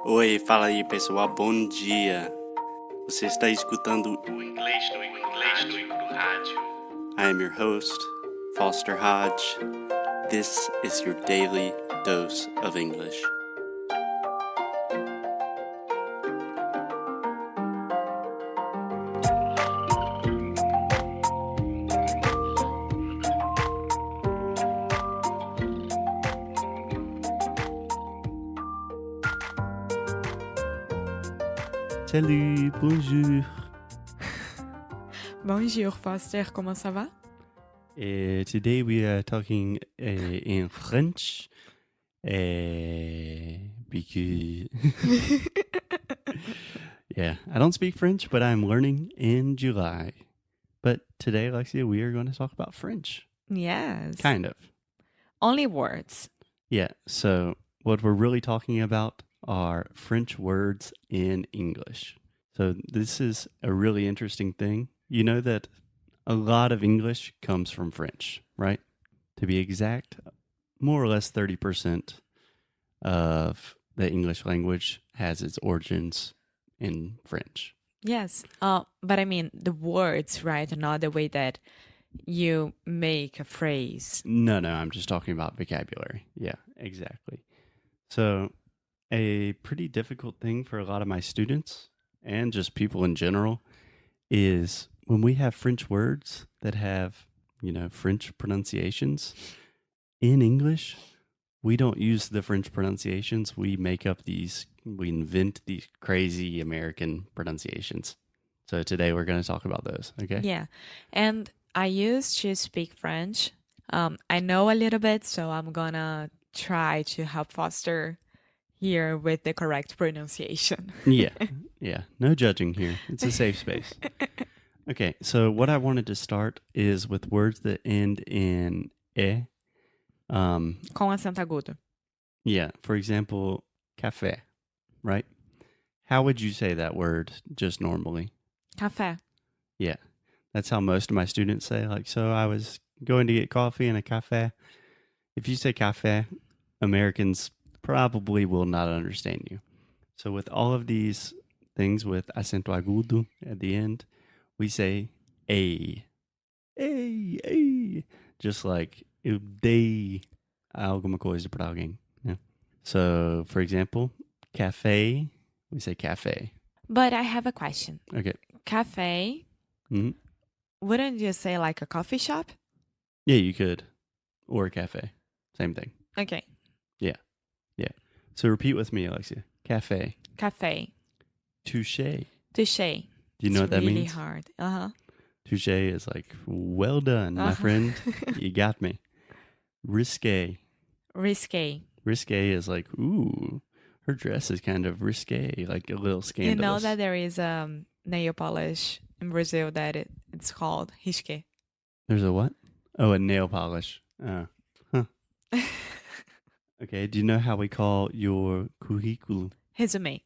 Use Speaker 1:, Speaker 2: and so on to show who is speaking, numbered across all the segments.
Speaker 1: Oi, fala aí pessoal, bom dia. Você está escutando
Speaker 2: o Inglês no Rádio.
Speaker 1: I am your host, Foster Hodge. This is your daily dose of English. Salut, bonjour.
Speaker 3: Bonjour, Foster, comment ça va?
Speaker 1: Today we are talking in French because yeah, I don't speak French, but I'm learning in July. But today, Alexia, we are going to talk about French.
Speaker 3: Yes.
Speaker 1: Kind of.
Speaker 3: Only words.
Speaker 1: Yeah, so what we're really talking about are French words in English. So this is a really interesting thing. You know that a lot of English comes from French, right? To be exact, more or less 30% of the English language has its origins in French.
Speaker 3: Yes. But I mean the words, right? Not the way that you make a phrase.
Speaker 1: No, I'm just talking about vocabulary. Yeah, exactly. So a pretty difficult thing for a lot of my students and just people in general is when we have French words that have, French pronunciations in English, we don't use the French pronunciations. We invent these crazy American pronunciations. So today we're going to talk about those, okay?
Speaker 3: Yeah. And I used to speak French. I know a little bit, so I'm gonna try to help Foster here with the correct pronunciation.
Speaker 1: Yeah. No judging here. It's a safe space. Okay, so what I wanted to start is with words that end in e.
Speaker 3: Com acento agudo.
Speaker 1: Yeah, for example, café, right? How would you say that word just normally?
Speaker 3: Café.
Speaker 1: Yeah, that's how most of my students say. So I was going to get coffee in a café. If you say café, Americans probably will not understand you. So with all of these things with acento agudo at the end, we say a. Just like eu dei alguma coisa para alguém. Yeah. So, for example, café, we say café.
Speaker 3: But I have a question.
Speaker 1: Okay.
Speaker 3: Café, wouldn't you say like a coffee shop?
Speaker 1: Yeah, you could. Or a cafe. Same thing.
Speaker 3: Okay.
Speaker 1: Yeah. So repeat with me, Alexia. Café.
Speaker 3: Café.
Speaker 1: Touché.
Speaker 3: Touché.
Speaker 1: Do you know what that
Speaker 3: means?
Speaker 1: means?
Speaker 3: It's really hard. Uh-huh.
Speaker 1: Touché is like, well done, my friend. You got me. Risque.
Speaker 3: Risque.
Speaker 1: Risque is like, ooh, her dress is kind of risque, like a little scandalous.
Speaker 3: You know that there is nail polish in Brazil that it's called risque.
Speaker 1: There's a what? Oh, a nail polish. Oh. Huh. Okay, do you know how we call your curriculum?
Speaker 3: Resume.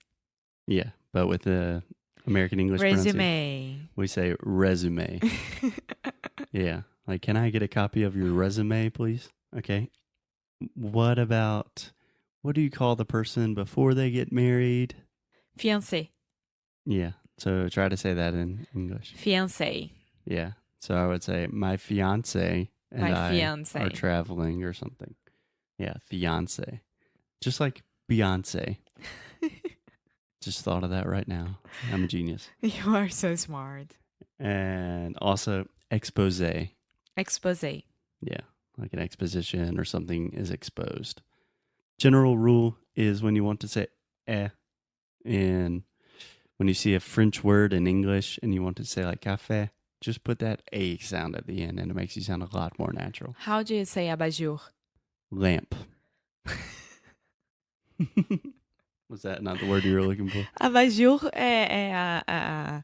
Speaker 1: Yeah, but with the American English pronunciation.
Speaker 3: Resume.
Speaker 1: We say resume. Yeah. Like, can I get a copy of your resume, please? Okay. What do you call the person before they get married?
Speaker 3: Fiancé.
Speaker 1: Yeah. So try to say that in English.
Speaker 3: Fiancé.
Speaker 1: Yeah. So I would say my fiance and I are traveling or something. Yeah, fiance. Just like Beyonce. Just thought of that right now. I'm a genius.
Speaker 3: You are so smart.
Speaker 1: And also expose.
Speaker 3: Expose.
Speaker 1: Yeah, like an exposition or something is exposed. General rule is when you want to say and when you see a French word in English and you want to say like café, just put that a sound at the end and it makes you sound a lot more natural.
Speaker 3: How do you say abajur?
Speaker 1: Lamp. Was that not the word you were looking for?
Speaker 3: Abajur é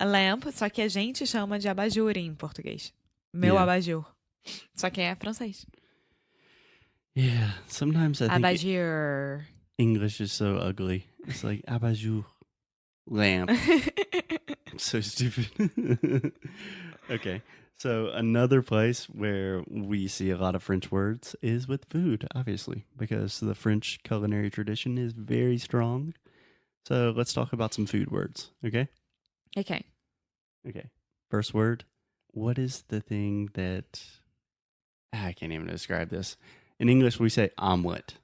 Speaker 3: a lamp, só que a gente chama de abajur em português. Meu abajur. Só que é francês.
Speaker 1: Yeah, sometimes I think
Speaker 3: abajur.
Speaker 1: English is so ugly. It's like abajur. Lamp. So stupid. Okay. So another place where we see a lot of French words is with food, obviously, because the French culinary tradition is very strong. So let's talk about some food words, okay?
Speaker 3: Okay.
Speaker 1: Okay. First word. What is the thing that... I can't even describe this. In English, we say omelet.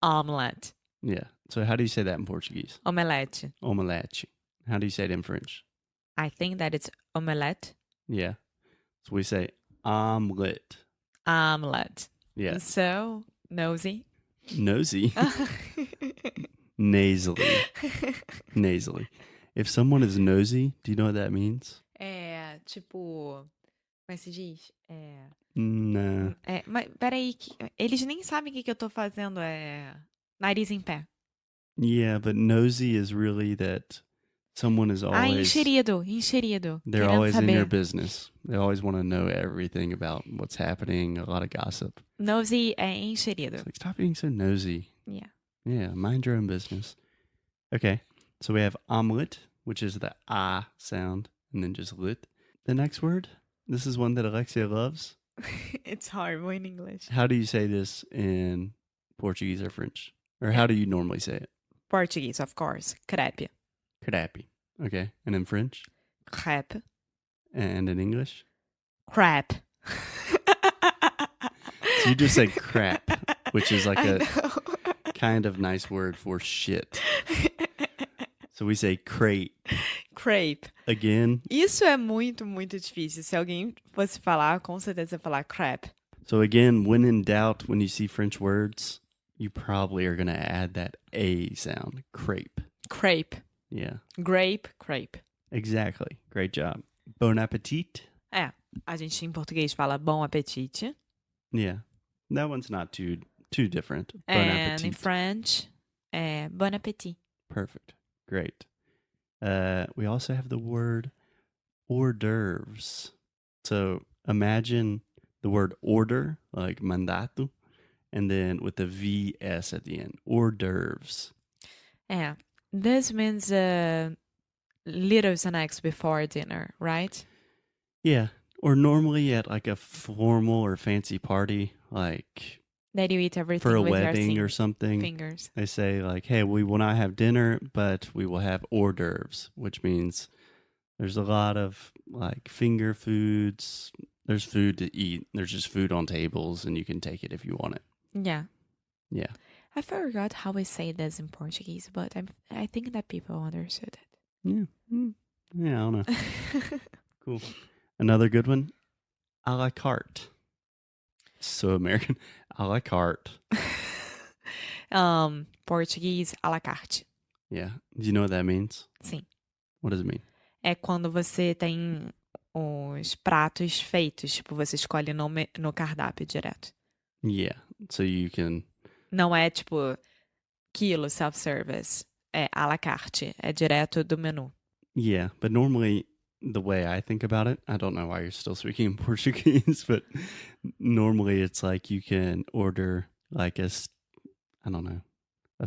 Speaker 3: Omelette.
Speaker 1: Yeah. So how do you say that in Portuguese?
Speaker 3: Omelette.
Speaker 1: Omelete. How do you say it in French?
Speaker 3: I think that it's omelette.
Speaker 1: Yeah. So we say omelet.
Speaker 3: Omelette.
Speaker 1: Yeah.
Speaker 3: So nosy.
Speaker 1: Nosy. Nasally. Nasally. If someone is nosy, do you know what that means?
Speaker 3: É, tipo... Como é que se diz?
Speaker 1: No.
Speaker 3: Mas peraí, eles nem sabem o que eu tô fazendo. Nariz em pé.
Speaker 1: Yeah, but nosy is really that someone is always...
Speaker 3: Enxerido.
Speaker 1: They're
Speaker 3: Querendo
Speaker 1: always in
Speaker 3: saber.
Speaker 1: your business. They always want to know everything about what's happening, a lot of gossip.
Speaker 3: Nosy é enxerido.
Speaker 1: It's like, stop being so nosy.
Speaker 3: Yeah.
Speaker 1: Yeah, mind your own business. Okay, so we have omelet, which is the ah sound, and then just lit. The next word, this is one that Alexia loves.
Speaker 3: It's horrible in English.
Speaker 1: How do you say this in Portuguese or French? Or how do you normally say it?
Speaker 3: Portuguese, of course. Crepe.
Speaker 1: Crepe. Okay, and in French?
Speaker 3: Crepe.
Speaker 1: And in English?
Speaker 3: Crap.
Speaker 1: So you just said crap, which is like
Speaker 3: I
Speaker 1: a
Speaker 3: know.
Speaker 1: kind of nice word for shit. So we say crate.
Speaker 3: Crepe.
Speaker 1: Again.
Speaker 3: Isso é muito, muito difícil. Se alguém fosse falar, com certeza ia falar crepe.
Speaker 1: So again, when in doubt, when you see French words, you probably are going to add that A sound. Crepe.
Speaker 3: Crepe.
Speaker 1: Yeah,
Speaker 3: Grape, crepe.
Speaker 1: exactly. Great job. Bon appetit.
Speaker 3: A gente em português fala bom apetite.
Speaker 1: Yeah, that one's not too different. Bon
Speaker 3: And in
Speaker 1: appetit.
Speaker 3: French, bon appétit.
Speaker 1: Perfect. Great. We also have the word hors d'oeuvres. So imagine the word order, like mandato, and then with the VS at the end. Hors d'oeuvres.
Speaker 3: This means little snacks before dinner, right?
Speaker 1: Yeah. Or normally at like a formal or fancy party, like
Speaker 3: That you eat everything
Speaker 1: for a
Speaker 3: with
Speaker 1: wedding
Speaker 3: your
Speaker 1: or something.
Speaker 3: fingers.
Speaker 1: They say like, hey, we will not have dinner, but we will have hors d'oeuvres, which means there's a lot of like finger foods. There's food to eat. There's just food on tables and you can take it if you want it.
Speaker 3: Yeah.
Speaker 1: Yeah.
Speaker 3: I forgot how we say this in Portuguese, but I think that people understood it.
Speaker 1: Yeah. Yeah, I don't know. Cool. Another good one, a la carte. So American. A la carte.
Speaker 3: Português à la carte.
Speaker 1: Yeah. Do you know what that means?
Speaker 3: Sim.
Speaker 1: What does it mean?
Speaker 3: É quando você tem os pratos feitos, tipo, você escolhe no cardápio direto.
Speaker 1: Yeah. So you can...
Speaker 3: Não é, tipo, quilo self-service. É à la carte. É direto do menu.
Speaker 1: Yeah, but normally the way I think about it, I don't know why you're still speaking in Portuguese, but normally it's like you can order like a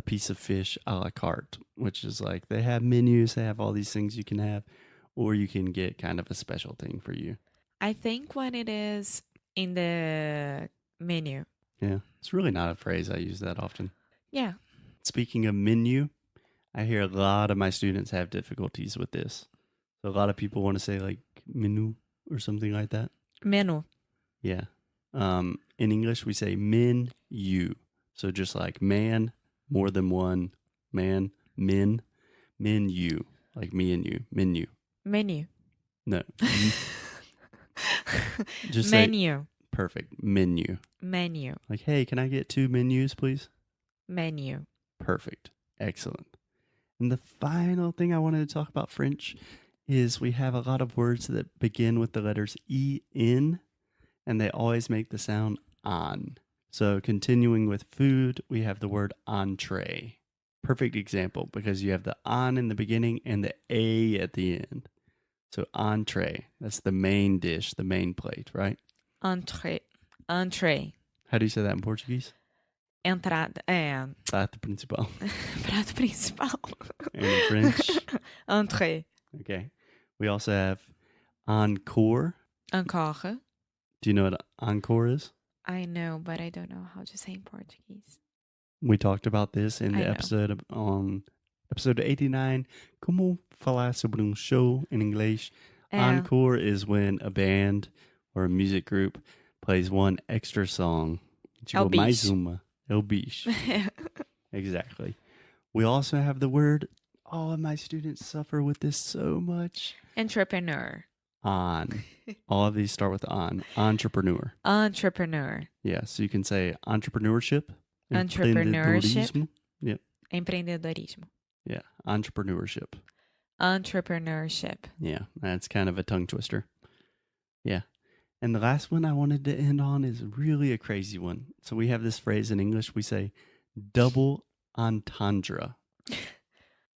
Speaker 1: piece of fish a la carte, which is like they have menus, they have all these things you can have, or you can get kind of a special thing for you.
Speaker 3: I think when it is in the menu.
Speaker 1: Yeah, it's really not a phrase I use that often.
Speaker 3: Yeah.
Speaker 1: Speaking of menu, I hear a lot of my students have difficulties with this. So a lot of people want to say like menu or something like that.
Speaker 3: Menu.
Speaker 1: Yeah. In English, we say menu. So just like man, more than one, man, men, menu. Like me and you, menu.
Speaker 3: Menu.
Speaker 1: No. Just say
Speaker 3: Menu.
Speaker 1: perfect. Menu.
Speaker 3: Menu.
Speaker 1: Like, hey, can I get 2 menus, please?
Speaker 3: Menu.
Speaker 1: Perfect. Excellent. And the final thing I wanted to talk about French is we have a lot of words that begin with the letters E-N, and they always make the sound on. So continuing with food, we have the word entree. Perfect example because you have the on in the beginning and the A at the end. So entree, that's the main dish, the main plate, right?
Speaker 3: Entree. Entree.
Speaker 1: How do you say that in Portuguese?
Speaker 3: Entrada.
Speaker 1: Prato principal.
Speaker 3: Prato principal.
Speaker 1: And in French?
Speaker 3: Entree.
Speaker 1: Okay. We also have encore.
Speaker 3: Encore.
Speaker 1: Do you know what encore is?
Speaker 3: I know, but I don't know how to say in Portuguese.
Speaker 1: We talked about this in
Speaker 3: I
Speaker 1: the
Speaker 3: know.
Speaker 1: episode on episode 89, como falar sobre show in English.
Speaker 3: É.
Speaker 1: Encore is when a band or a music group plays one extra song. Tipo, mais
Speaker 3: bicho.
Speaker 1: uma. É o bicho. Exactly. We also have the word, all of my students suffer with this so much.
Speaker 3: Entrepreneur.
Speaker 1: On. All of these start with on. Entrepreneur.
Speaker 3: Entrepreneur.
Speaker 1: Yeah, so you can say entrepreneurship.
Speaker 3: Entrepreneurship.
Speaker 1: Empreendedorismo. Yeah,
Speaker 3: Empreendedorismo.
Speaker 1: yeah. Entrepreneurship.
Speaker 3: Entrepreneurship.
Speaker 1: Yeah, that's kind of a tongue twister. Yeah. And the last one I wanted to end on is really a crazy one. So we have this phrase in English, we say double entendre.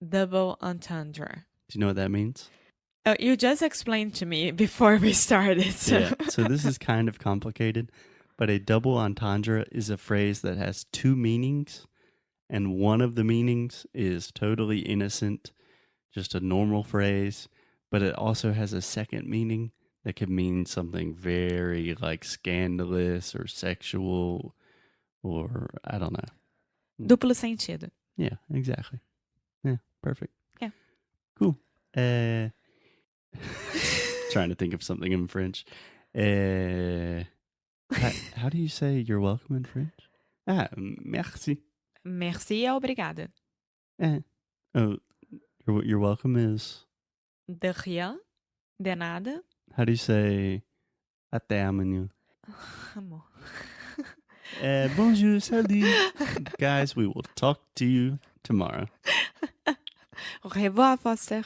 Speaker 3: Double entendre.
Speaker 1: Do you know what that means?
Speaker 3: Oh, you just explained to me before we started. So.
Speaker 1: Yeah, so this is kind of complicated, but a double entendre is a phrase that has two meanings, and one of the meanings is totally innocent, just a normal phrase, but it also has a second meaning that could mean something very like scandalous or sexual or I don't know.
Speaker 3: Duplo sentido.
Speaker 1: Yeah, exactly. Yeah, perfect.
Speaker 3: Yeah.
Speaker 1: Cool. Trying to think of something in French. How do you say you're welcome in French? Merci.
Speaker 3: Merci é obrigada.
Speaker 1: Oh, you're welcome is...
Speaker 3: De rien. De nada.
Speaker 1: How do you say até amanhã?
Speaker 3: Amor.
Speaker 1: Bonjour, salut. Guys, we will talk to you tomorrow.
Speaker 3: Au revoir, Foster.